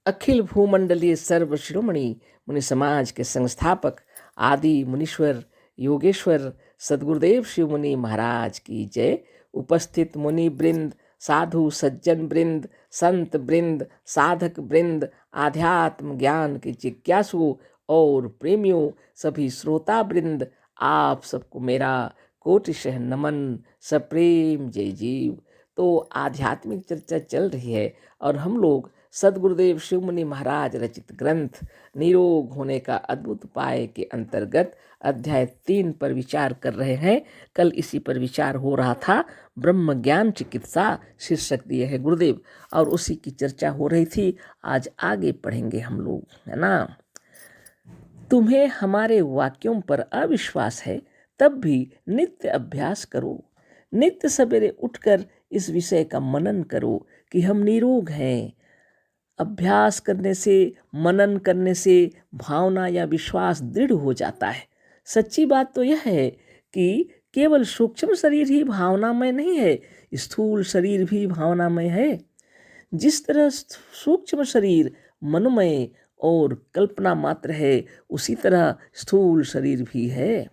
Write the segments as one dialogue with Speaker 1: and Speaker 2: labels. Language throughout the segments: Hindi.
Speaker 1: अखिल भूमंडलीय सर्व शिरोमणि मुनि समाज के संस्थापक आदि मुनीश्वर योगेश्वर सदगुरुदेव शिव मुनि महाराज की जय। उपस्थित मुनि वृंद, साधु सज्जन वृंद, संत वृंद, साधक वृंद, आध्यात्म ज्ञान के जिज्ञासु और प्रेमियों, सभी श्रोता वृंद, आप सबको मेरा कोटिशः नमन, सप्रेम जय जीव। तो आध्यात्मिक चर्चा चल रही है और हम लोग सदगुरुदेव शिव मुनि महाराज रचित ग्रंथ निरोग होने का अद्भुत उपाय के अंतर्गत अध्याय 3 पर विचार कर रहे हैं। कल इसी पर विचार हो रहा था। ब्रह्म ज्ञान चिकित्सा शीर्षक दिए है गुरुदेव, और उसी की चर्चा हो रही थी। आज आगे पढ़ेंगे हम लोग, है ना। तुम्हें हमारे वाक्यों पर अविश्वास है, तब भी नित्य अभ्यास करो। नित्य सवेरे उठकर इस विषय का मनन करो कि हम निरोग हैं। अभ्यास करने से, मनन करने से भावना या विश्वास दृढ़ हो जाता है। सच्ची बात तो यह है कि केवल सूक्ष्म शरीर ही भावनामय नहीं है, स्थूल शरीर भी भावनामय है। जिस तरह सूक्ष्म शरीर मनोमय और कल्पना मात्र है, उसी तरह स्थूल शरीर भी है।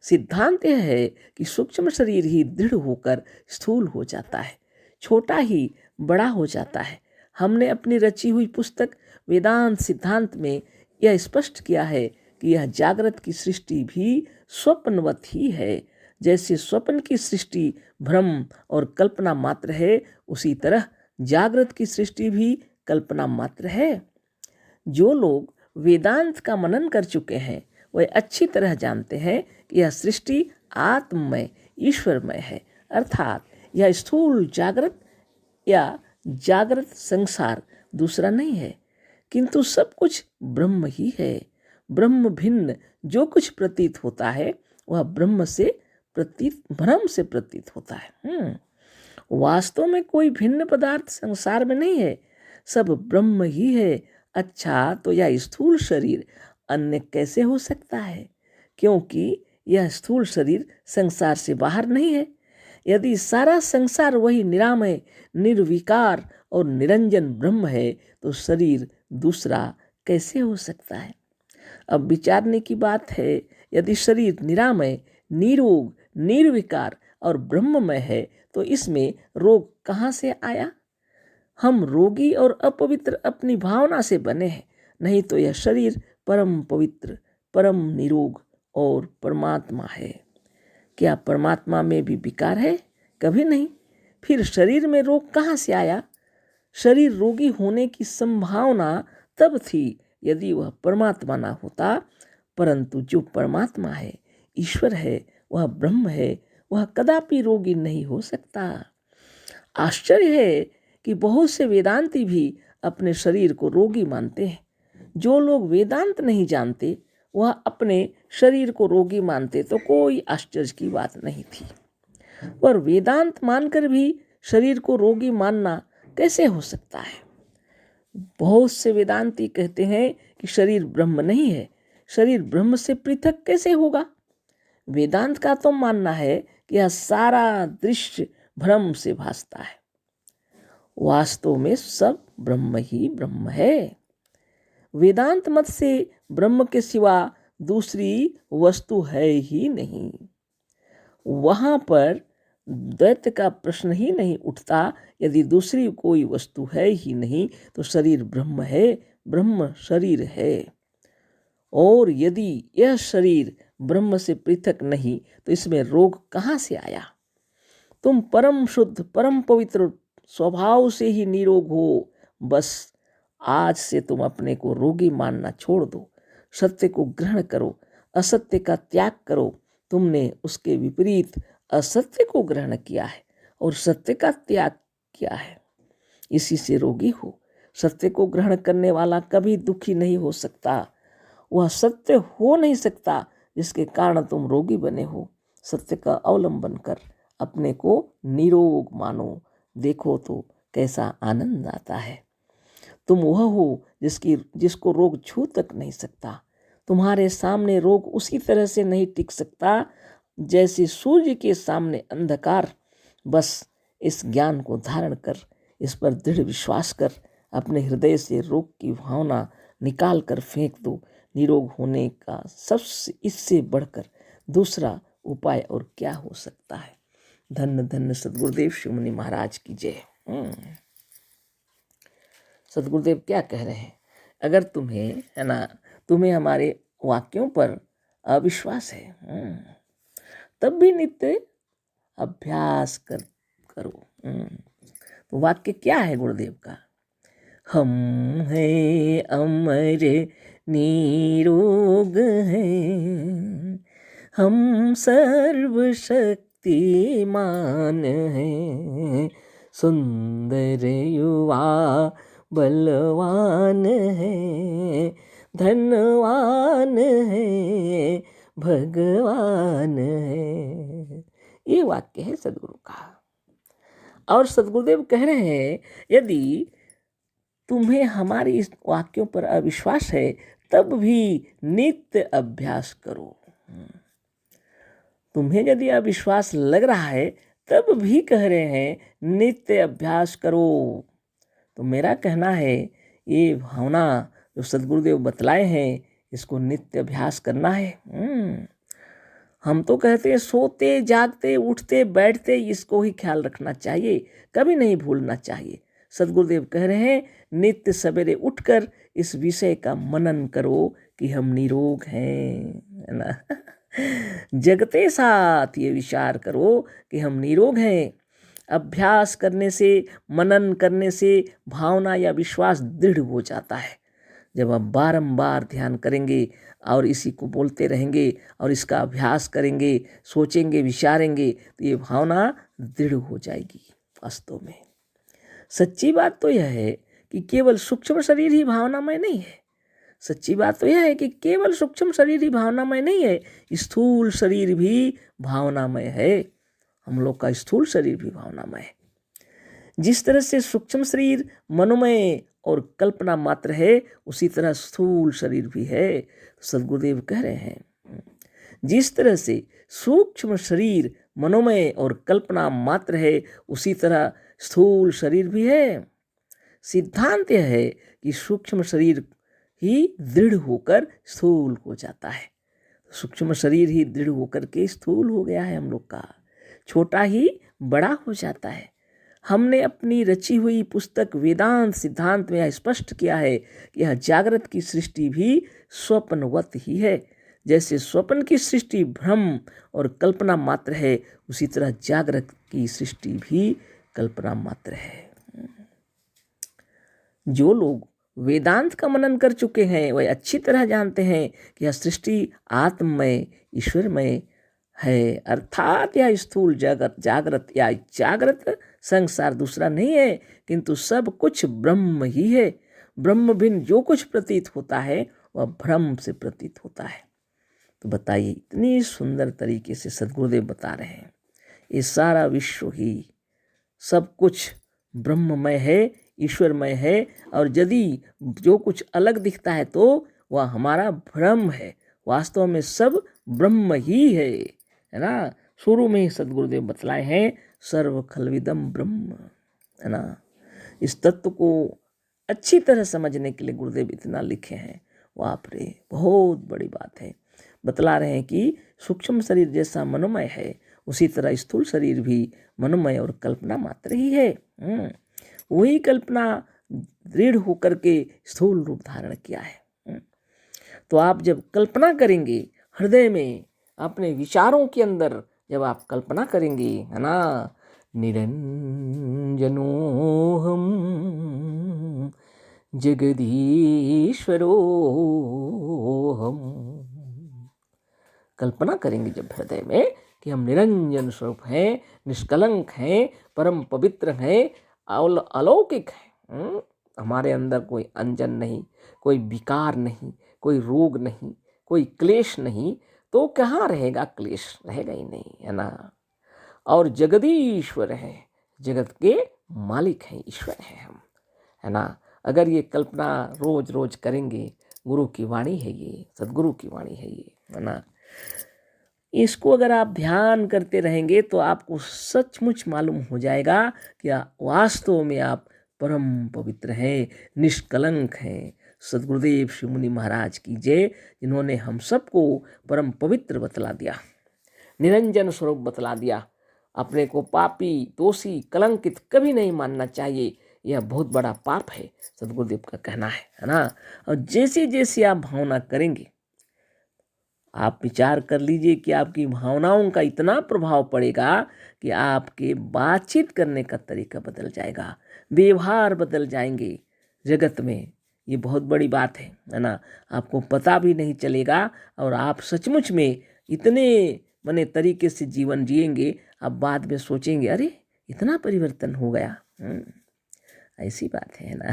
Speaker 1: सिद्धांत यह है कि सूक्ष्म शरीर ही दृढ़ होकर स्थूल हो जाता है, छोटा ही बड़ा हो जाता है। हमने अपनी रची हुई पुस्तक वेदांत सिद्धांत में यह स्पष्ट किया है कि यह जागृत की सृष्टि भी स्वप्नवत ही है। जैसे स्वप्न की सृष्टि भ्रम और कल्पना मात्र है, उसी तरह जागृत की सृष्टि भी कल्पना मात्र है। जो लोग वेदांत का मनन कर चुके हैं, वे अच्छी तरह जानते हैं कि यह सृष्टि आत्ममय ईश्वरमय है, अर्थात यह स्थूल जागृत या जागृत संसार दूसरा नहीं है, किंतु सब कुछ ब्रह्म ही है। ब्रह्म भिन्न जो कुछ प्रतीत होता है, वह भ्रम से प्रतीत होता है। वास्तव में कोई भिन्न पदार्थ संसार में नहीं है, सब ब्रह्म ही है। अच्छा, तो यह स्थूल शरीर अन्य कैसे हो सकता है? क्योंकि यह स्थूल शरीर संसार से बाहर नहीं है। यदि सारा संसार वही निरामय, निर्विकार और निरंजन ब्रह्म है, तो शरीर दूसरा कैसे हो सकता है? अब विचारने की बात है, यदि शरीर निरामय, निरोग, निर्विकार और ब्रह्ममय है, तो इसमें रोग कहाँ से आया? हम रोगी और अपवित्र अपनी भावना से बने हैं, नहीं तो यह शरीर परम पवित्र, परम निरोग और परमात्मा है। क्या परमात्मा में भी विकार है? कभी नहीं। फिर शरीर में रोग कहाँ से आया? शरीर रोगी होने की संभावना तब थी यदि वह परमात्मा ना होता, परंतु जो परमात्मा है, ईश्वर है, वह ब्रह्म है, वह कदापि रोगी नहीं हो सकता। आश्चर्य है कि बहुत से वेदांती भी अपने शरीर को रोगी मानते हैं। जो लोग वेदांत नहीं जानते, वह अपने शरीर को रोगी मानते तो कोई आश्चर्य की बात नहीं थी। पर वेदांत मानकर भी शरीर को रोगी मानना कैसे हो सकता है? बहुत से वेदांती कहते हैं कि शरीर ब्रह्म नहीं है। शरीर ब्रह्म से पृथक कैसे होगा? वेदांत का तो मानना है कि यह सारा दृश्य भ्रम से भासता है। वास्तव में सब ब्रह्म ही ब्रह्म है। वेदांत मत से ब्रह्म के सिवा दूसरी वस्तु है ही नहीं। वहां पर द्वैत का प्रश्न ही नहीं उठता। यदि दूसरी कोई वस्तु है ही नहीं, तो शरीर ब्रह्म है, ब्रह्म शरीर है। और यदि यह शरीर ब्रह्म से पृथक नहीं, तो इसमें रोग कहाँ से आया? तुम परम शुद्ध, परम पवित्र स्वभाव से ही निरोग हो। बस आज से तुम अपने को रोगी मानना छोड़ दो। सत्य को ग्रहण करो, असत्य का त्याग करो। तुमने उसके विपरीत असत्य को ग्रहण किया है और सत्य का त्याग किया है, इसी से रोगी हो। सत्य को ग्रहण करने वाला कभी दुखी नहीं हो सकता। वह सत्य हो नहीं सकता जिसके कारण तुम रोगी बने हो। सत्य का अवलंबन कर अपने को निरोग मानो। देखो तो कैसा आनंद आता है। तुम वह हो जिसको रोग छू तक नहीं सकता। तुम्हारे सामने रोग उसी तरह से नहीं टिक सकता जैसे सूर्य के सामने अंधकार। बस इस ज्ञान को धारण कर, इस पर दृढ़ विश्वास कर, अपने हृदय से रोग की भावना निकाल कर फेंक दो। निरोग होने का सबसे इससे बढ़कर दूसरा उपाय और क्या हो सकता है। धन्य धन्य सदगुरुदेव शिव मुनि महाराज की जय। सदगुरुदेव क्या कह रहे हैं, अगर तुम्हें है ना, तुम्हें हमारे वाक्यों पर अविश्वास है, तब भी नित्य अभ्यास करो। तो वाक्य क्या है गुरुदेव का, हम है अमर निरोग हैं, हम सर्वशक्तिमान हैं, सुंदर युवा बलवान है, धनवान है, भगवान है। ये वाक्य है सदगुरु का। और सदगुरुदेव कह रहे हैं, यदि तुम्हें हमारे इस वाक्यों पर अविश्वास है तब भी नित्य अभ्यास करो। तुम्हें यदि अविश्वास लग रहा है तब भी कह रहे हैं नित्य अभ्यास करो। तो मेरा कहना है, ये भावना जो सदगुरुदेव बतलाए हैं इसको नित्य अभ्यास करना है। हम तो कहते हैं सोते जागते उठते बैठते इसको ही ख्याल रखना चाहिए, कभी नहीं भूलना चाहिए। सदगुरुदेव कह रहे हैं नित्य सवेरे उठकर इस विषय का मनन करो कि हम निरोग हैं, है ना। जगते साथ ये विचार करो कि हम निरोग हैं। अभ्यास करने से, मनन करने से भावना या विश्वास दृढ़ हो जाता है। जब आप बारंबार ध्यान करेंगे और इसी को बोलते रहेंगे और इसका अभ्यास करेंगे, सोचेंगे, विचारेंगे, तो ये भावना दृढ़ हो जाएगी। वास्तव में सच्ची बात तो यह है कि केवल सूक्ष्म शरीर ही भावनामय नहीं है। सच्ची बात तो यह है कि केवल सूक्ष्म शरीर ही भावनामय नहीं है, स्थूल शरीर भी भावनामय है। हम लोग का स्थूल शरीर भी भावनामय है। जिस तरह से सूक्ष्म शरीर मनोमय और कल्पना मात्र है, उसी तरह स्थूल शरीर भी है। सदगुरुदेव कह रहे हैं जिस तरह से सूक्ष्म शरीर मनोमय और कल्पना मात्र है, उसी तरह स्थूल शरीर भी है। सिद्धांत यह है कि सूक्ष्म शरीर ही दृढ़ होकर स्थूल हो जाता है। सूक्ष्म शरीर ही दृढ़ होकर के स्थूल हो गया है हम लोग का, छोटा ही बड़ा हो जाता है। हमने अपनी रची हुई पुस्तक वेदांत सिद्धांत में यह स्पष्ट किया है कि यह जागृत की सृष्टि भी स्वप्नवत ही है। जैसे स्वप्न की सृष्टि भ्रम और कल्पना मात्र है, उसी तरह जागृत की सृष्टि भी कल्पना मात्र है। जो लोग वेदांत का मनन कर चुके हैं वह अच्छी तरह जानते हैं कि यह सृष्टि आत्ममय ईश्वरमय है, अर्थात यह स्थूल जगत जागृत या जागृत संसार दूसरा नहीं है, किंतु सब कुछ ब्रह्म ही है। ब्रह्म बिन जो कुछ प्रतीत होता है वह भ्रम से प्रतीत होता है। तो बताइए, इतनी सुंदर तरीके से सदगुरुदेव बता रहे हैं ये सारा विश्व ही सब कुछ ब्रह्ममय है, ईश्वरमय है, और यदि जो कुछ अलग दिखता है तो वह हमारा भ्रम है। वास्तव में सब ब्रह्म ही है ना। शुरू में ही सदगुरुदेव बतलाए हैं सर्व खलविदम ब्रह्म, है ना। इस तत्व को अच्छी तरह समझने के लिए गुरुदेव इतना लिखे हैं, बाप रे, बहुत बड़ी बात है। बतला रहे हैं कि सूक्ष्म शरीर जैसा मनोमय है, उसी तरह स्थूल शरीर भी मनोमय और कल्पना मात्र ही है। वही कल्पना दृढ़ होकर के स्थूल रूप धारण किया है। तो आप जब कल्पना करेंगे हृदय में, अपने विचारों के अंदर जब आप कल्पना करेंगे, है ना, निरंजनो हम जगदीश्वरो हम, कल्पना करेंगे जब हृदय में कि हम निरंजन स्वरूप हैं, निष्कलंक हैं, परम पवित्र हैं, अलौकिक हैं, हमारे अंदर कोई अंजन नहीं, कोई विकार नहीं, कोई रोग नहीं, कोई क्लेश नहीं, तो कहाँ रहेगा क्लेश, रहेगा ही नहीं, है ना। और जगदीश्वर है, जगत के मालिक हैं, ईश्वर हैं हम, है ना। अगर ये कल्पना रोज रोज करेंगे, गुरु की वाणी है ये, सदगुरु की वाणी है ये, है ना। इसको अगर आप ध्यान करते रहेंगे तो आपको सचमुच मालूम हो जाएगा कि वास्तव में आप परम पवित्र हैं, निष्कलंक हैं। सद्गुरुदेव शिव मुनि महाराज की जय, जिन्होंने हम सबको परम पवित्र बतला दिया, निरंजन स्वरूप बतला दिया। अपने को पापी, दोषी, कलंकित कभी नहीं मानना चाहिए, यह बहुत बड़ा पाप है, सद्गुरुदेव का कहना है ना। और जैसे जैसे आप भावना करेंगे, आप विचार कर लीजिए कि आपकी भावनाओं का इतना प्रभाव पड़ेगा कि आपके बातचीत करने का तरीका बदल जाएगा, व्यवहार बदल जाएंगे जगत में। ये बहुत बड़ी बात है ना। आपको पता भी नहीं चलेगा और आप सचमुच में इतने मने तरीके से जीवन जिएंगे, आप बाद में सोचेंगे अरे इतना परिवर्तन हो गया। ऐसी बात है ना।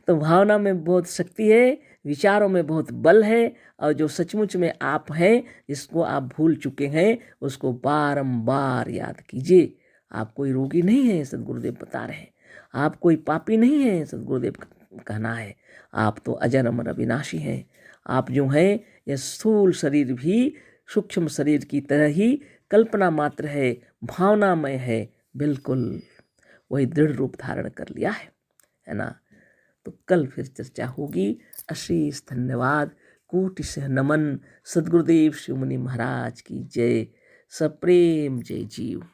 Speaker 1: तो भावना में बहुत शक्ति है, विचारों में बहुत बल है, और जो सचमुच में आप हैं, जिसको आप भूल चुके हैं, उसको बारंबार याद कीजिए। आप कोई रोगी नहीं है, सद्गुरुदेव बता रहे हैं। आप कोई पापी नहीं है, सद्गुरुदेव का कहना है। आप तो अजर अमर अविनाशी हैं। आप जो हैं, यह स्थूल शरीर भी सूक्ष्म शरीर की तरह ही कल्पना मात्र है, भावनामय है, बिल्कुल वही दृढ़ रूप धारण कर लिया है ना। तो कल फिर चर्चा होगी। अशेष धन्यवाद, कोटि से नमन। सद्गुरुदेव शिव मुनि महाराज की जय। सप्रेम जय जीव।